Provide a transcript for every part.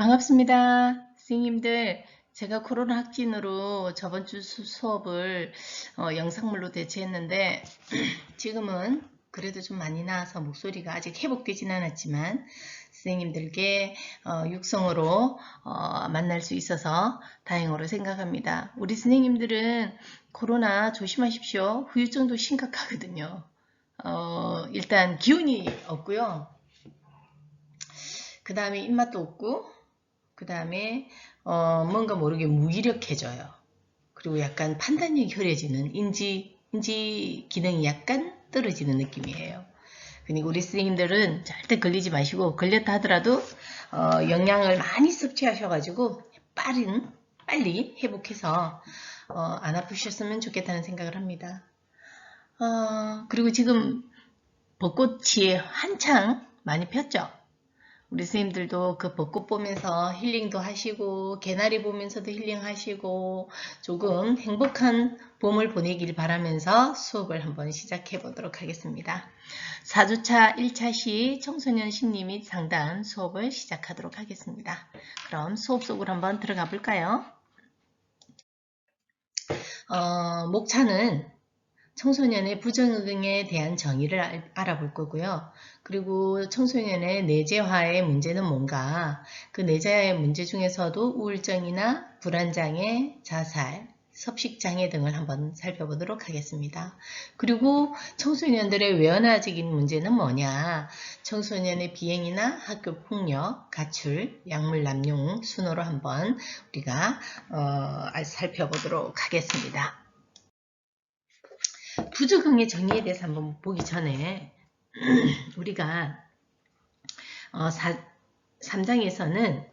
반갑습니다. 선생님들, 제가 코로나 확진으로 저번 주 수업을 영상물로 대체했는데 지금은 그래도 좀 많이 나아서 목소리가 아직 회복되진 않았지만 선생님들께 육성으로 만날 수 있어서 다행으로 생각합니다. 우리 선생님들은 코로나 조심하십시오. 후유증도 심각하거든요. 일단 기운이 없고요. 그 다음에 입맛도 없고 그 다음에 뭔가 모르게 무기력해져요. 그리고 약간 판단력이 흐려지는 인지 기능이 약간 떨어지는 느낌이에요. 그리고 우리 선생님들은 절대 걸리지 마시고 걸렸다 하더라도 영양을 많이 섭취하셔가지고 빨리 회복해서 안 아프셨으면 좋겠다는 생각을 합니다. 그리고 지금 벚꽃이 한창 많이 폈죠. 우리 선생님들도 그 벚꽃 보면서 힐링도 하시고 개나리 보면서도 힐링하시고 조금 행복한 봄을 보내길 바라면서 수업을 한번 시작해 보도록 하겠습니다. 4주차 1차 청소년 심리 및 상담 수업을 시작하도록 하겠습니다. 그럼 수업 속으로 한번 들어가 볼까요? 목차는 청소년의 부정응에 대한 정의를 알아볼 거고요. 그리고 청소년의 내재화의 문제는 뭔가, 그 내재화의 문제 중에서도 우울증이나 불안장애, 자살, 섭식장애 등을 한번 살펴보도록 하겠습니다. 그리고 청소년들의 외연화적인 문제는 뭐냐, 청소년의 비행이나 학교폭력, 가출, 약물 남용 순으로 한번 우리가 살펴보도록 하겠습니다. 부적응의 정의에 대해서 한번 보기 전에 우리가 3장에서는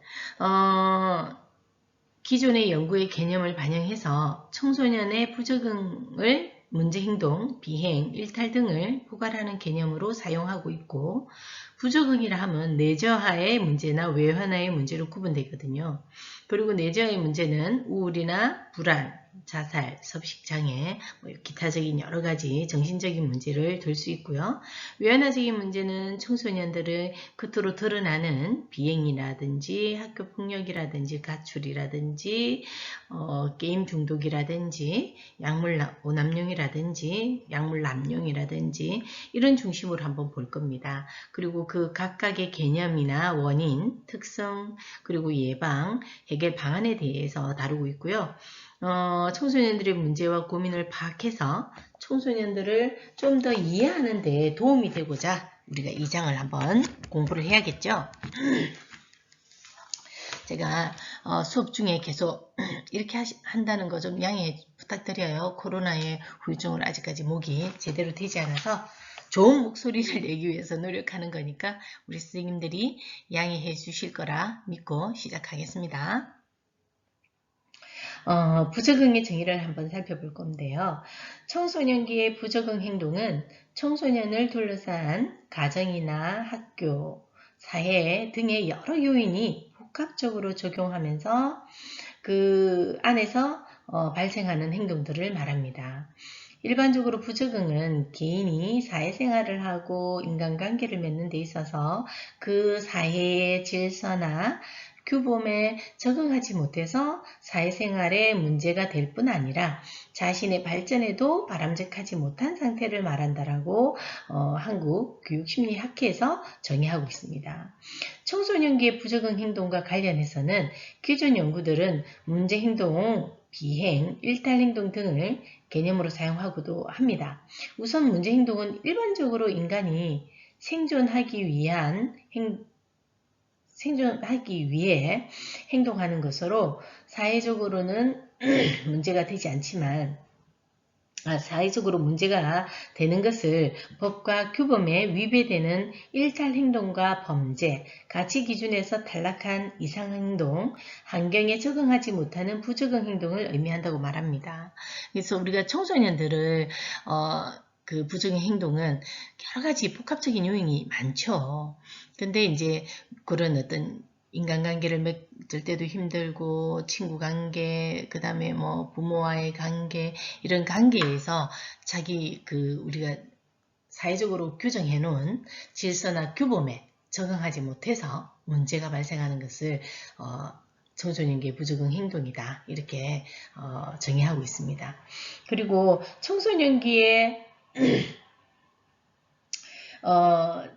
기존의 연구의 개념을 반영해서 청소년의 부적응을 문제행동, 비행, 일탈 등을 포괄하는 개념으로 사용하고 있고, 부적응이라 하면 내재화의 문제나 외환화의 문제로 구분되거든요. 그리고 내재화의 문제는 우울이나 불안, 자살, 섭식장애, 기타적인 여러가지 정신적인 문제를 들 수 있고요. 외환화적인 문제는 청소년들의 겉으로 드러나는 비행이라든지 학교폭력이라든지 가출이라든지 게임 중독이라든지 약물 오남용이라든지 약물 남용이라든지 이런 중심으로 한번 볼 겁니다. 그리고 그 각각의 개념이나 원인, 특성, 그리고 예방, 해결 방안에 대해서 다루고 있고요. 청소년들의 문제와 고민을 파악해서 청소년들을 좀 더 이해하는 데 도움이 되고자 우리가 이 장을 한번 공부를 해야겠죠. 제가 수업 중에 계속 이렇게 한다는 거 좀 양해 부탁드려요. 코로나의 후유증으로 아직까지 목이 제대로 되지 않아서 좋은 목소리를 내기 위해서 노력하는 거니까 우리 선생님들이 양해해 주실 거라 믿고 시작하겠습니다. 부적응의 정의를 한번 살펴볼 건데요. 청소년기의 부적응 행동은 청소년을 둘러싼 가정이나 학교, 사회 등의 여러 요인이 복합적으로 적용하면서 그 안에서 발생하는 행동들을 말합니다. 일반적으로 부적응은 개인이 사회생활을 하고 인간관계를 맺는 데 있어서 그 사회의 질서나 규범에 적응하지 못해서 사회생활에 문제가 될 뿐 아니라 자신의 발전에도 바람직하지 못한 상태를 말한다라고 한국교육심리학회에서 정의하고 있습니다. 청소년기의 부적응 행동과 관련해서는 기존 연구들은 문제행동, 비행, 일탈행동 등을 개념으로 사용하고도 합니다. 우선 문제행동은 일반적으로 인간이 생존하기 위해 행동하는 것으로 사회적으로는 문제가 되지 않지만 사회적으로 문제가 되는 것을 법과 규범에 위배되는 일탈행동과 범죄, 가치 기준에서 탈락한 이상행동, 환경에 적응하지 못하는 부적응 행동을 의미한다고 말합니다. 그래서 우리가 청소년들을 그 부적응 행동은 여러 가지 복합적인 요인이 많죠. 근데 이제 그런 어떤 인간관계를 맺을 때도 힘들고 친구 관계, 그 다음에 뭐 부모와의 관계, 이런 관계에서 자기 우리가 사회적으로 규정해 놓은 질서나 규범에 적응하지 못해서 문제가 발생하는 것을 청소년기의 부적응 행동이다. 이렇게 정의하고 있습니다. 그리고 청소년기에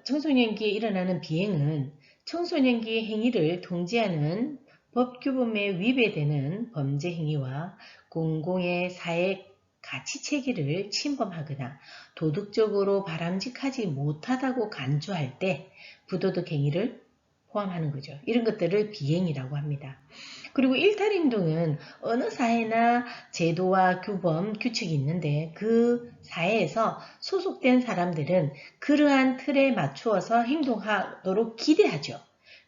청소년기에 일어나는 비행은 청소년기의 행위를 통제하는 법규범에 위배되는 범죄 행위와 공공의 사회 가치체계를 침범하거나 도덕적으로 바람직하지 못하다고 간주할 때 부도덕 행위를 포함하는 거죠. 이런 것들을 비행이라고 합니다. 그리고 일탈행동은 어느 사회나 제도와 규범, 규칙이 있는데 그 사회에서 소속된 사람들은 그러한 틀에 맞추어서 행동하도록 기대하죠.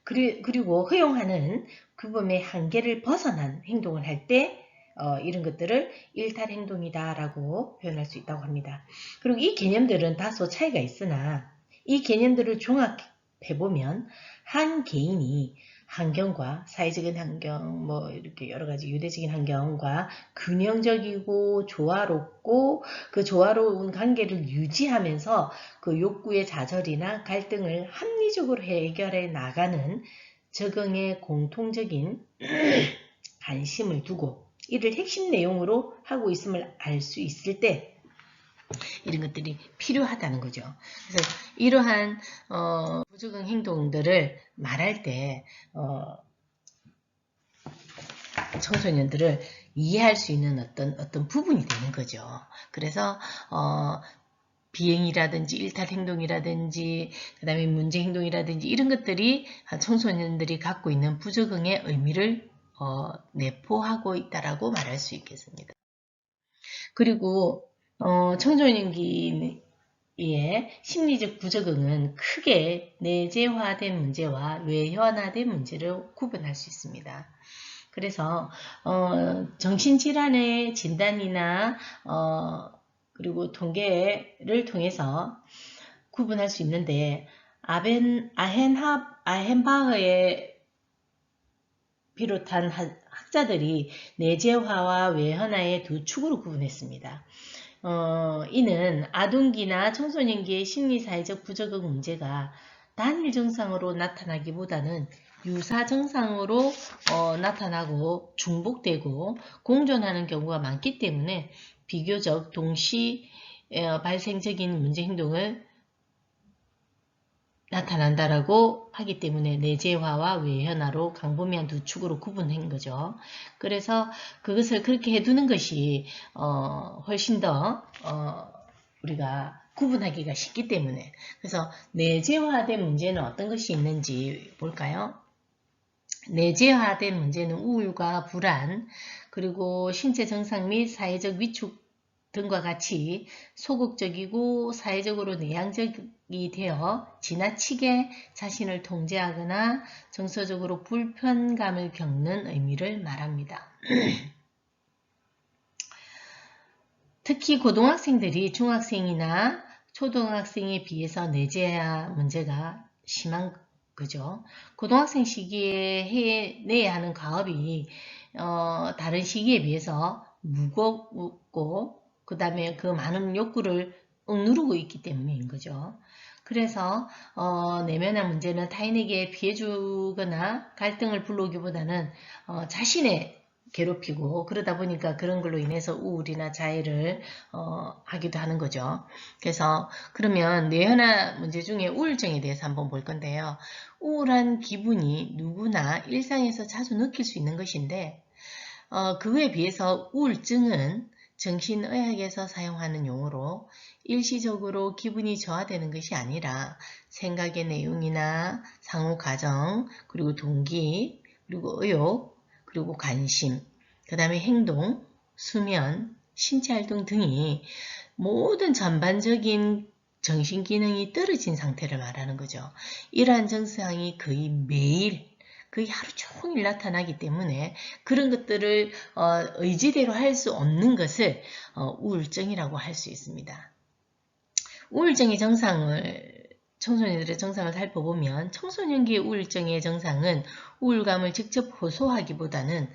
그리고 허용하는 규범의 한계를 벗어난 행동을 할 때 이런 것들을 일탈행동이다 라고 표현할 수 있다고 합니다. 그리고 이 개념들은 다소 차이가 있으나 이 개념들을 종합해보면 한 개인이 환경과 사회적인 환경, 뭐 이렇게 여러 가지 유대적인 환경과 균형적이고 조화롭고 그 조화로운 관계를 유지하면서 그 욕구의 좌절이나 갈등을 합리적으로 해결해 나가는 적응의 공통적인 관심을 두고 이를 핵심 내용으로 하고 있음을 알 수 있을 때 이런 것들이 필요하다는 거죠. 그래서 이러한 부적응 행동들을 말할 때 청소년들을 이해할 수 있는 어떤 부분이 되는 거죠. 그래서 비행이라든지 일탈행동이라든지 그 다음에 문제행동이라든지 이런 것들이 청소년들이 갖고 있는 부적응의 의미를 내포하고 있다라고 말할 수 있겠습니다. 그리고 청소년기의 심리적 부적응은 크게 내재화된 문제와 외현화된 문제를 구분할 수 있습니다. 그래서 정신질환의 진단이나 그리고 통계를 통해서 구분할 수 있는데 아헨바흐에 비롯한 학자들이 내재화와 외현화의 두 축으로 구분했습니다. 이는 아동기나 청소년기의 심리사회적 부적응 문제가 단일 증상으로 나타나기보다는 유사 증상으로 나타나고 중복되고 공존하는 경우가 많기 때문에 비교적 동시 발생적인 문제 행동을 나타난다라고 하기 때문에 내재화와 외현화로 광범위한 두 축으로 구분한 거죠. 그래서 그것을 그렇게 해두는 것이 훨씬 더 우리가 구분하기가 쉽기 때문에 그래서 내재화된 문제는 어떤 것이 있는지 볼까요? 내재화된 문제는 우울과 불안 그리고 신체 증상 및 사회적 위축 등과 같이 소극적이고 사회적으로 내향적이 되어 지나치게 자신을 통제하거나 정서적으로 불편감을 겪는 의미를 말합니다. 특히 고등학생들이 중학생이나 초등학생에 비해서 내재화 문제가 심한 거죠. 고등학생 시기에 해내야 하는 과업이 다른 시기에 비해서 무겁고 그 다음에 그 많은 욕구를 억누르고 있기 때문인 거죠. 그래서 내면한 문제는 타인에게 피해주거나 갈등을 불러오기보다는 자신의 괴롭히고 그러다 보니까 그런 걸로 인해서 우울이나 자해를 하기도 하는 거죠. 그래서 그러면 내현화 문제 중에 우울증에 대해서 한번 볼 건데요. 우울한 기분이 누구나 일상에서 자주 느낄 수 있는 것인데 그에 비해서 우울증은 정신의학에서 사용하는 용어로 일시적으로 기분이 저하되는 것이 아니라 생각의 내용이나 상호 과정, 그리고 동기, 그리고 의욕, 그리고 관심, 그 다음에 행동, 수면, 신체활동 등이 모든 전반적인 정신기능이 떨어진 상태를 말하는 거죠. 이러한 증상이 거의 매일 거의 하루 종일 나타나기 때문에 그런 것들을 의지대로 할 수 없는 것을 우울증이라고 할 수 있습니다. 우울증의 증상을 청소년들의 증상을 살펴보면 청소년기의 우울증의 증상은 우울감을 직접 호소하기보다는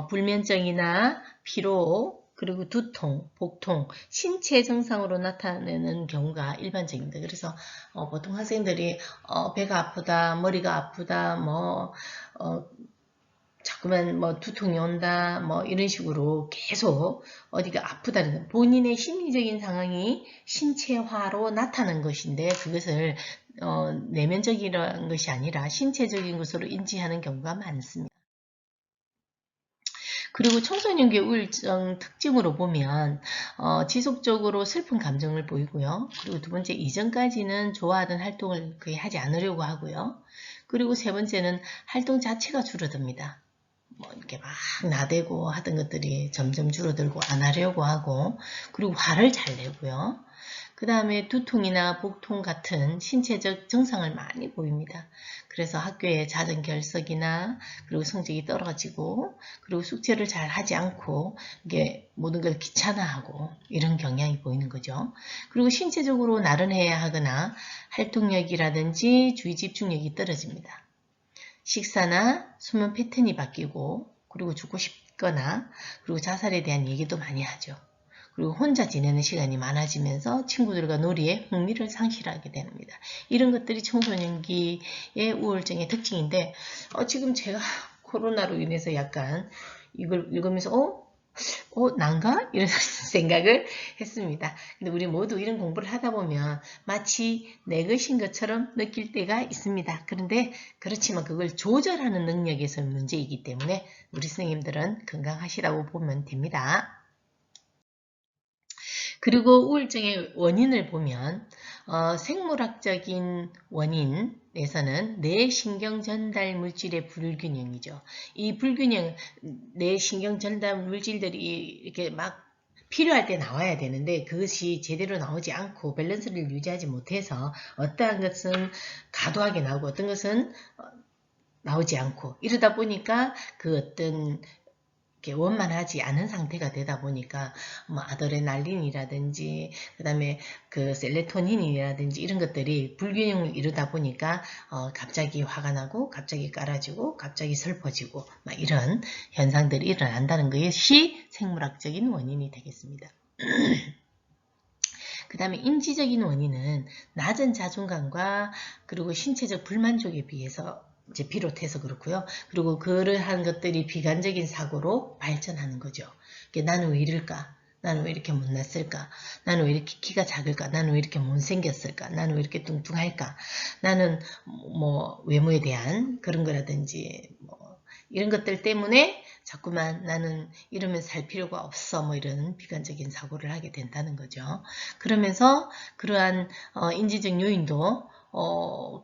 불면증이나 피로, 그리고 두통, 복통, 신체 증상으로 나타내는 경우가 일반적입니다. 그래서 보통 학생들이 배가 아프다, 머리가 아프다, 자꾸만 두통이 온다, 이런 식으로 계속 어디가 아프다는 본인의 심리적인 상황이 신체화로 나타난 것인데 그것을 내면적이라는 것이 아니라 신체적인 것으로 인지하는 경우가 많습니다. 그리고 청소년기 우울증 특징으로 보면 지속적으로 슬픈 감정을 보이고요. 그리고 두 번째, 이전까지는 좋아하던 활동을 거의 하지 않으려고 하고요. 그리고 세 번째는 활동 자체가 줄어듭니다. 이렇게 막 나대고 하던 것들이 점점 줄어들고 안 하려고 하고, 그리고 화를 잘 내고요. 그 다음에 두통이나 복통 같은 신체적 증상을 많이 보입니다. 그래서 학교에 잦은 결석이나 그리고 성적이 떨어지고 그리고 숙제를 잘 하지 않고 이게 모든 걸 귀찮아하고 이런 경향이 보이는 거죠. 그리고 신체적으로 나른해야 하거나 활동력이라든지 주의 집중력이 떨어집니다. 식사나 수면 패턴이 바뀌고 그리고 죽고 싶거나 그리고 자살에 대한 얘기도 많이 하죠. 그리고 혼자 지내는 시간이 많아지면서 친구들과 놀이에 흥미를 상실하게 됩니다. 이런 것들이 청소년기의 우울증의 특징인데 지금 제가 코로나로 인해서 약간 이걸 읽으면서 난가? 이런 생각을 했습니다. 근데 우리 모두 이런 공부를 하다 보면 마치 내 것인 것처럼 느낄 때가 있습니다. 그런데 그렇지만 그걸 조절하는 능력에서 문제이기 때문에 우리 선생님들은 건강하시다고 보면 됩니다. 그리고 우울증의 원인을 보면 생물학적인 원인에서는 뇌신경 전달 물질의 불균형이죠. 이 불균형, 뇌신경 전달 물질들이 이렇게 막 필요할 때 나와야 되는데 그것이 제대로 나오지 않고 밸런스를 유지하지 못해서 어떠한 것은 과도하게 나오고 어떤 것은 나오지 않고 이러다 보니까 그 어떤 원만하지 않은 상태가 되다 보니까 아드레날린이라든지 그다음에 그 셀레토닌이라든지 이런 것들이 불균형을 이루다 보니까 갑자기 화가 나고 갑자기 깔아지고 갑자기 슬퍼지고 이런 현상들이 일어난다는 것이 생물학적인 원인이 되겠습니다. 그 다음에 인지적인 원인은 낮은 자존감과 그리고 신체적 불만족에 비해서 이제 비롯해서 그렇고요. 그리고 그러한 것들이 비관적인 사고로 발전하는 거죠. 나는 왜 이럴까? 나는 왜 이렇게 못났을까? 나는 왜 이렇게 키가 작을까? 나는 왜 이렇게 못생겼을까? 나는 왜 이렇게 뚱뚱할까? 나는 외모에 대한 그런 거라든지 이런 것들 때문에 자꾸만 나는 이러면 살 필요가 없어 이런 비관적인 사고를 하게 된다는 거죠. 그러면서 그러한 인지적 요인도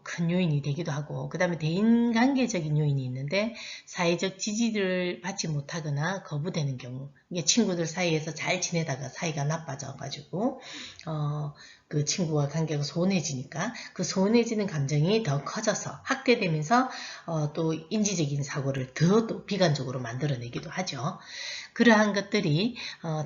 큰 요인이 되기도 하고 그 다음에 대인관계적인 요인이 있는데 사회적 지지를 받지 못하거나 거부되는 경우 이게 친구들 사이에서 잘 지내다가 사이가 나빠져 가지고 그 친구와 관계가 소원해지니까 그 소원해지는 감정이 더 커져서 확대되면서 또 인지적인 사고를 더 또 비관적으로 만들어내기도 하죠. 그러한 것들이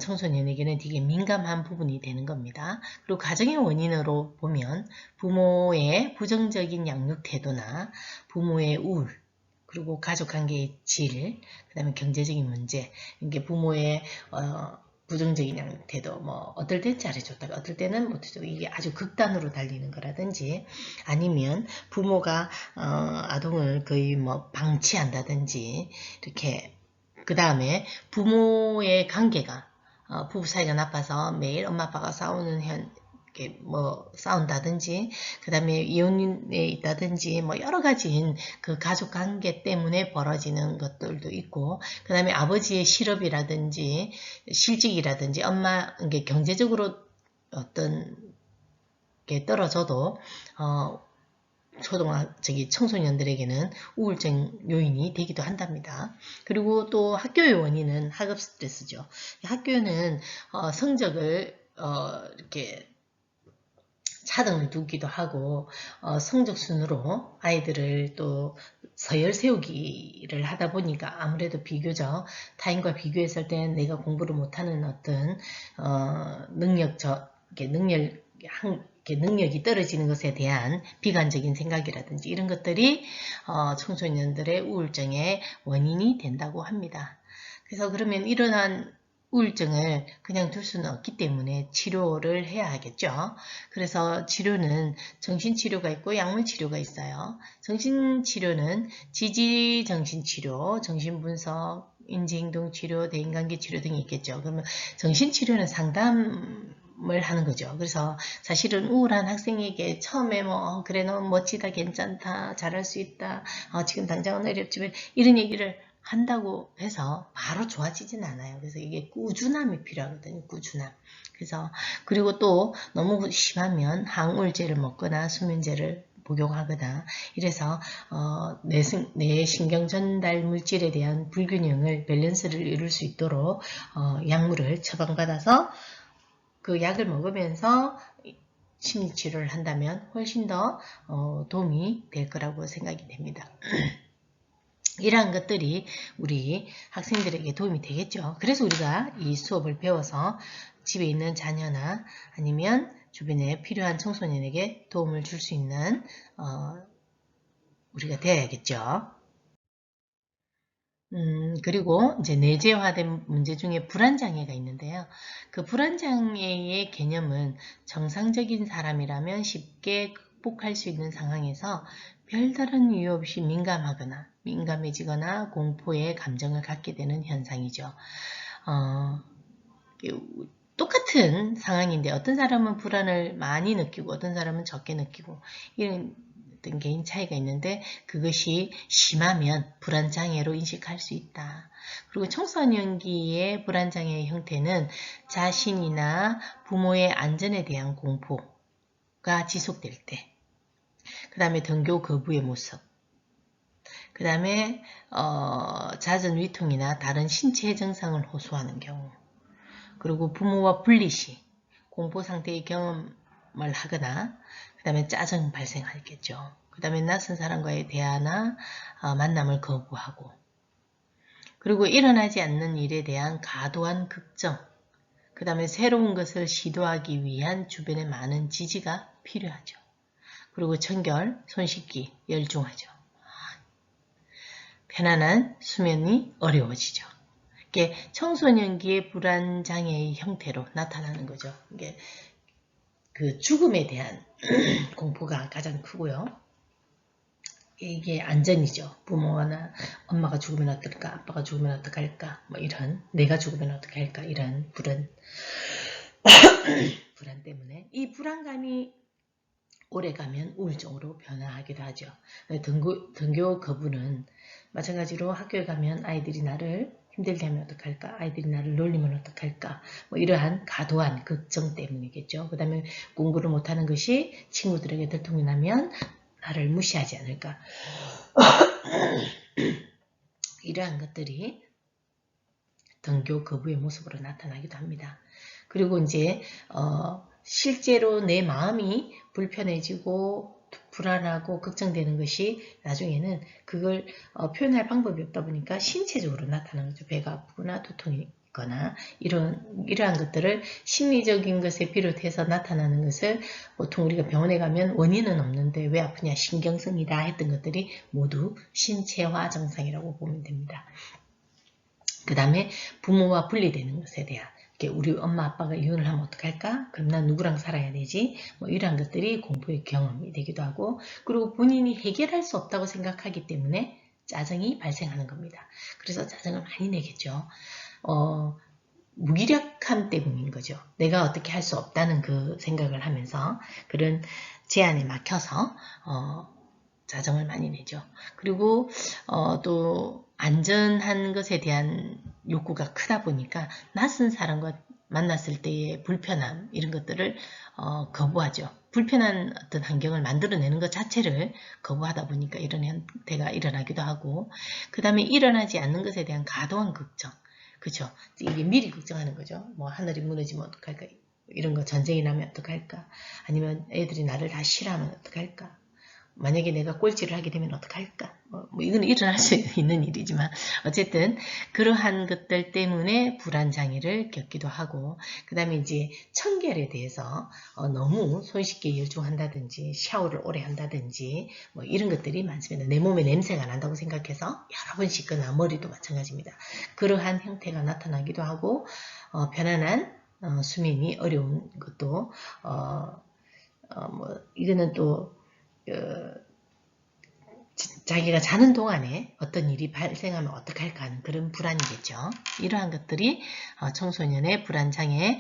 청소년에게는 되게 민감한 부분이 되는 겁니다. 그리고 가정의 원인으로 보면 부모의 부정적인 양육 태도나 부모의 우울 그리고 가족관계의 질, 그 다음에 경제적인 문제, 이게 부모의 부정적인 양육 태도, 어떨 땐 잘해줬다가 어떨 때는 못해주고 이게 아주 극단으로 달리는 거라든지 아니면 부모가 아동을 거의 방치한다든지 이렇게 그 다음에 부모의 관계가 부부 사이가 나빠서 매일 엄마 아빠가 싸우는 싸운다든지 그 다음에 이혼에 있다든지 여러 가지인 그 가족 관계 때문에 벌어지는 것들도 있고 그 다음에 아버지의 실업이라든지 실직이라든지 엄마 경제적으로 어떤 게 떨어져도 청소년들에게는 우울증 요인이 되기도 한답니다. 그리고 또 학교의 원인은 학업 스트레스죠. 학교는 성적을 이렇게 차등을 두기도 하고 성적 순으로 아이들을 또 서열 세우기를 하다 보니까 아무래도 비교적 타인과 비교했을 때 내가 공부를 못하는 어떤 능력이 떨어지는 것에 대한 비관적인 생각이라든지 이런 것들이 청소년들의 우울증의 원인이 된다고 합니다. 그래서 그러면 이러한 우울증을 그냥 둘 수는 없기 때문에 치료를 해야 하겠죠. 그래서 치료는 정신치료가 있고 약물치료가 있어요. 정신치료는 지지정신치료, 정신분석, 인지행동치료, 대인관계치료 등이 있겠죠. 그러면 정신치료는 상담을 하는 거죠. 그래서 사실은 우울한 학생에게 처음에 뭐 그래 너 멋지다, 괜찮다, 잘할 수 있다, 지금 당장은 어렵지만 이런 얘기를 한다고 해서 바로 좋아지진 않아요. 그래서 이게 꾸준함이 필요하거든요. 꾸준함. 그래서 그리고 또 너무 심하면 항우울제를 먹거나 수면제를 복용하거나 이래서 뇌 신경 전달 물질에 대한 불균형을 밸런스를 이룰 수 있도록 약물을 처방받아서 그 약을 먹으면서 심리치료를 한다면 훨씬 더 도움이 될 거라고 생각이 됩니다. 이러한 것들이 우리 학생들에게 도움이 되겠죠. 그래서 우리가 이 수업을 배워서 집에 있는 자녀나 아니면 주변에 필요한 청소년에게 도움을 줄 수 있는 우리가 되어야겠죠. 그리고 이제 내재화된 문제 중에 불안장애가 있는데요. 그 불안장애의 개념은 정상적인 사람이라면 쉽게 극복할 수 있는 상황에서 별다른 이유 없이 민감해지거나 공포의 감정을 갖게 되는 현상이죠. 똑같은 상황인데 어떤 사람은 불안을 많이 느끼고 어떤 사람은 적게 느끼고 이런 어떤 개인 차이가 있는데 그것이 심하면 불안장애로 인식할 수 있다. 그리고 청소년기의 불안장애의 형태는 자신이나 부모의 안전에 대한 공포가 지속될 때, 그 다음에 등교 거부의 모습, 그 다음에 잦은 위통이나 다른 신체 증상을 호소하는 경우, 그리고 부모와 분리 시 공포 상태의 경험을 하거나 그 다음에 짜증 발생하겠죠. 그 다음에 낯선 사람과의 대화나 만남을 거부하고, 그리고 일어나지 않는 일에 대한 과도한 걱정, 그 다음에 새로운 것을 시도하기 위한 주변의 많은 지지가 필요하죠. 그리고 청결, 손 씻기, 열중하죠. 편안한 수면이 어려워지죠. 이게 청소년기의 불안장애의 형태로 나타나는 거죠. 이게 그 죽음에 대한 공포가 가장 크고요. 이게 안전이죠. 부모나 엄마가 죽으면 어떨까, 아빠가 죽으면 어떡할까, 뭐 이런, 내가 죽으면 어떻게 할까, 이런 불안 때문에 이 불안감이 오래가면 우울증으로 변화하기도 하죠. 등교 거부는 마찬가지로 학교에 가면 아이들이 나를 힘들게 하면 어떡할까, 아이들이 나를 놀리면 어떡할까, 뭐 이러한 과도한 걱정 때문이겠죠. 그 다음에 공부를 못하는 것이 친구들에게 들통이 나면 나를 무시하지 않을까, 이러한 것들이 등교 거부의 모습으로 나타나기도 합니다. 그리고 이제 실제로 내 마음이 불편해지고 불안하고 걱정되는 것이 나중에는 그걸 표현할 방법이 없다 보니까 신체적으로 나타나는 거죠. 배가 아프거나 두통이 있거나 이러한 것들을 심리적인 것에 비롯해서 나타나는 것을 보통 우리가 병원에 가면 원인은 없는데 왜 아프냐, 신경성이다 했던 것들이 모두 신체화 증상이라고 보면 됩니다. 그 다음에 부모와 분리되는 것에 대한, 우리 엄마 아빠가 이혼을 하면 어떡할까? 그럼 난 누구랑 살아야 되지? 뭐 이러한 것들이 공포의 경험이 되기도 하고, 그리고 본인이 해결할 수 없다고 생각하기 때문에 짜증이 발생하는 겁니다. 그래서 짜증을 많이 내겠죠. 무기력함 때문인 거죠. 내가 어떻게 할 수 없다는 그 생각을 하면서 그런 제안에 막혀서 짜증을 많이 내죠. 그리고 또 안전한 것에 대한 욕구가 크다 보니까 낯선 사람과 만났을 때의 불편함, 이런 것들을 거부하죠. 불편한 어떤 환경을 만들어내는 것 자체를 거부하다 보니까 이런 형태가 일어나기도 하고, 그 다음에 일어나지 않는 것에 대한 과도한 걱정, 그렇죠? 이게 미리 걱정하는 거죠. 뭐 하늘이 무너지면 어떡할까, 이런 거, 전쟁이 나면 어떡할까, 아니면 애들이 나를 다 싫어하면 어떡할까, 만약에 내가 꼴찌를 하게 되면 어떡할까? 뭐 이건 일어날 수 있는 일이지만 어쨌든 그러한 것들 때문에 불안장애를 겪기도 하고 그 다음에 이제 청결에 대해서 너무 손쉽게 열중한다든지 샤워를 오래 한다든지 뭐 이런 것들이 많습니다. 내 몸에 냄새가 난다고 생각해서 여러 번 씻거나 머리도 마찬가지입니다. 그러한 형태가 나타나기도 하고 편안한 수면이 어려운 것도 뭐 이거는 또 자기가 자는 동안에 어떤 일이 발생하면 어떡할까 하는 그런 불안이겠죠. 이러한 것들이 청소년의 불안장애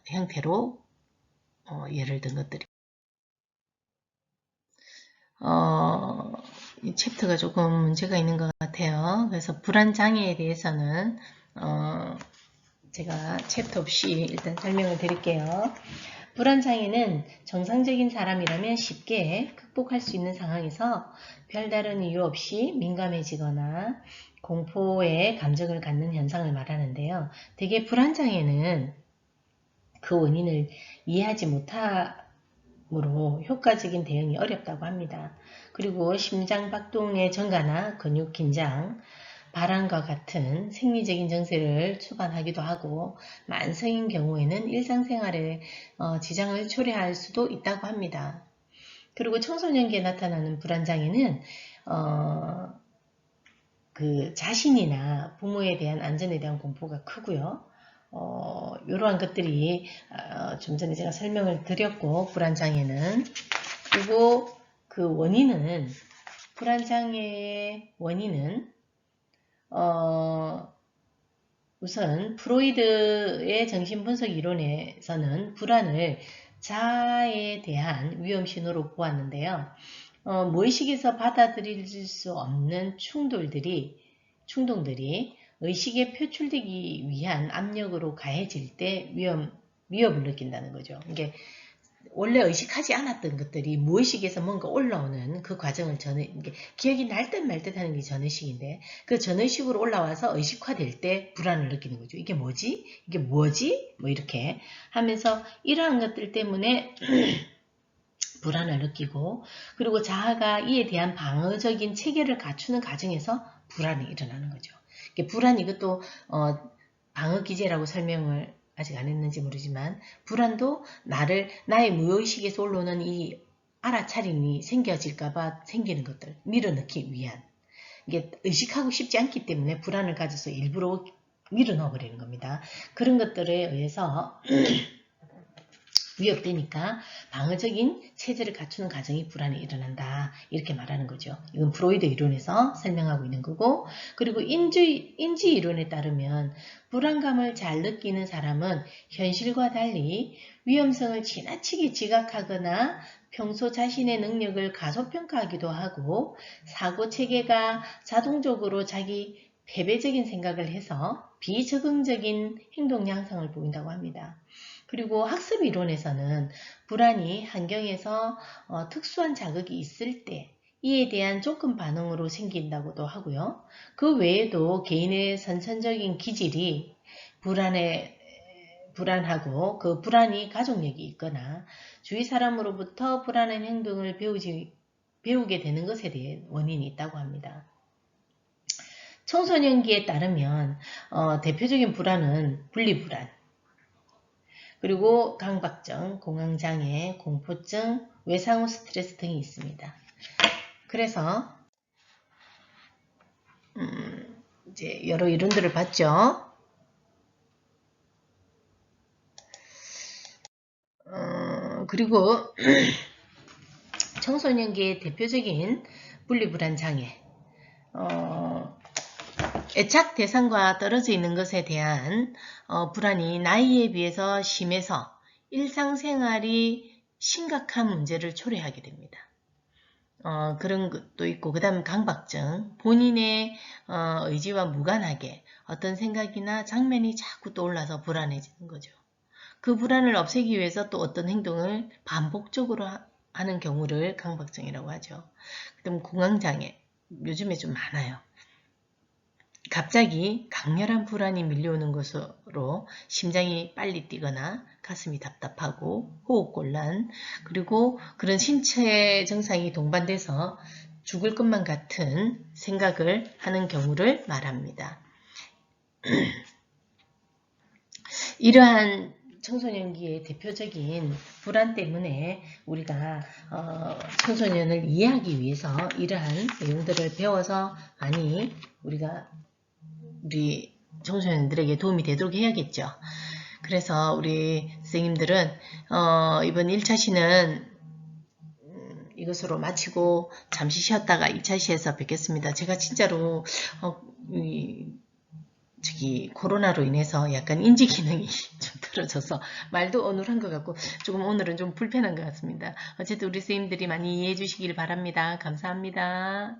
형태로 예를 든 것들이 이 챕터가 조금 문제가 있는 것 같아요. 그래서 불안장애에 대해서는 제가 챕터 없이 일단 설명을 드릴게요. 불안장애는 정상적인 사람이라면 쉽게 극복할 수 있는 상황에서 별다른 이유 없이 민감해지거나 공포의 감정을 갖는 현상을 말하는데요. 대개 불안장애는 그 원인을 이해하지 못함으로 효과적인 대응이 어렵다고 합니다. 그리고 심장박동의 증가나 근육 긴장, 발한과 같은 생리적인 증세를 추간하기도 하고 만성인 경우에는 일상생활에 지장을 초래할 수도 있다고 합니다. 그리고 청소년기에 나타나는 불안장애는 그 자신이나 부모에 대한 안전에 대한 공포가 크고요. 이러한 것들이 좀 전에 제가 설명을 드렸고 불안장애는 그리고 그 원인은 불안장애의 원인은 우선 프로이드의 정신분석 이론에서는 불안을 자아에 대한 위험신호로 보았는데요. 무의식에서 받아들일 수 없는 충동들이 의식에 표출되기 위한 압력으로 가해질 때 위협을 느낀다는 거죠. 이게 원래 의식하지 않았던 것들이 무의식에서 뭔가 올라오는 그 과정을 기억이 날 듯 말 듯 하는 게 전의식인데 그 전의식으로 올라와서 의식화될 때 불안을 느끼는 거죠. 이게 뭐지? 이게 뭐지? 뭐 이렇게 하면서 이러한 것들 때문에 불안을 느끼고 그리고 자아가 이에 대한 방어적인 체계를 갖추는 과정에서 불안이 일어나는 거죠. 불안 이것도 방어기제라고 설명을 아직 안 했는지 모르지만 불안도 나의 무의식에서 올라오는 이 알아차림이 생겨질까봐 생기는 것들 밀어넣기 위한 이게 의식하고 싶지 않기 때문에 불안을 가져서 일부러 밀어넣어 버리는 겁니다. 그런 것들에 의해서 위협되니까 방어적인 체제를 갖추는 과정이 불안이 일어난다 이렇게 말하는 거죠. 이건 프로이드 이론에서 설명하고 있는 거고 그리고 인지 이론에 따르면 불안감을 잘 느끼는 사람은 현실과 달리 위험성을 지나치게 지각하거나 평소 자신의 능력을 가소평가하기도 하고 사고체계가 자동적으로 자기 패배적인 생각을 해서 비적응적인 행동 양상을 보인다고 합니다. 그리고 학습 이론에서는 불안이 환경에서 특수한 자극이 있을 때 이에 대한 조건 반응으로 생긴다고도 하고요. 그 외에도 개인의 선천적인 기질이 불안하고 그 불안이 가족력이 있거나 주위 사람으로부터 불안한 행동을 배우게 되는 것에 대해 원인이 있다고 합니다. 청소년기에 따르면 대표적인 불안은 분리불안, 그리고 강박증, 공황장애, 공포증, 외상후 스트레스 등이 있습니다. 그래서 이제 여러 이론들을 봤죠. 그리고 청소년기의 대표적인 분리불안 장애, 애착 대상과 떨어져 있는 것에 대한 불안이 나이에 비해서 심해서 일상생활이 심각한 문제를 초래하게 됩니다. 그런 것도 있고 그 다음 강박증, 본인의 의지와 무관하게 어떤 생각이나 장면이 자꾸 떠올라서 불안해지는 거죠. 그 불안을 없애기 위해서 또 어떤 행동을 반복적으로 하는 경우를 강박증이라고 하죠. 그 다음 공황장애, 요즘에 좀 많아요. 갑자기 강렬한 불안이 밀려오는 것으로 심장이 빨리 뛰거나 가슴이 답답하고 호흡곤란, 그리고 그런 신체 증상이 동반돼서 죽을 것만 같은 생각을 하는 경우를 말합니다. 이러한 청소년기의 대표적인 불안 때문에 우리가 청소년을 이해하기 위해서 이러한 내용들을 배워서 많이 우리 청소년들에게 도움이 되도록 해야겠죠. 그래서 우리 선생님들은 이번 1차 시는 이것으로 마치고 잠시 쉬었다가 2차 시에서 뵙겠습니다. 제가 진짜로 코로나로 인해서 약간 인지 기능이 좀 떨어져서 말도 어눌한 것 같고 조금 오늘은 좀 불편한 것 같습니다. 어쨌든 우리 선생님들이 많이 이해해 주시길 바랍니다. 감사합니다.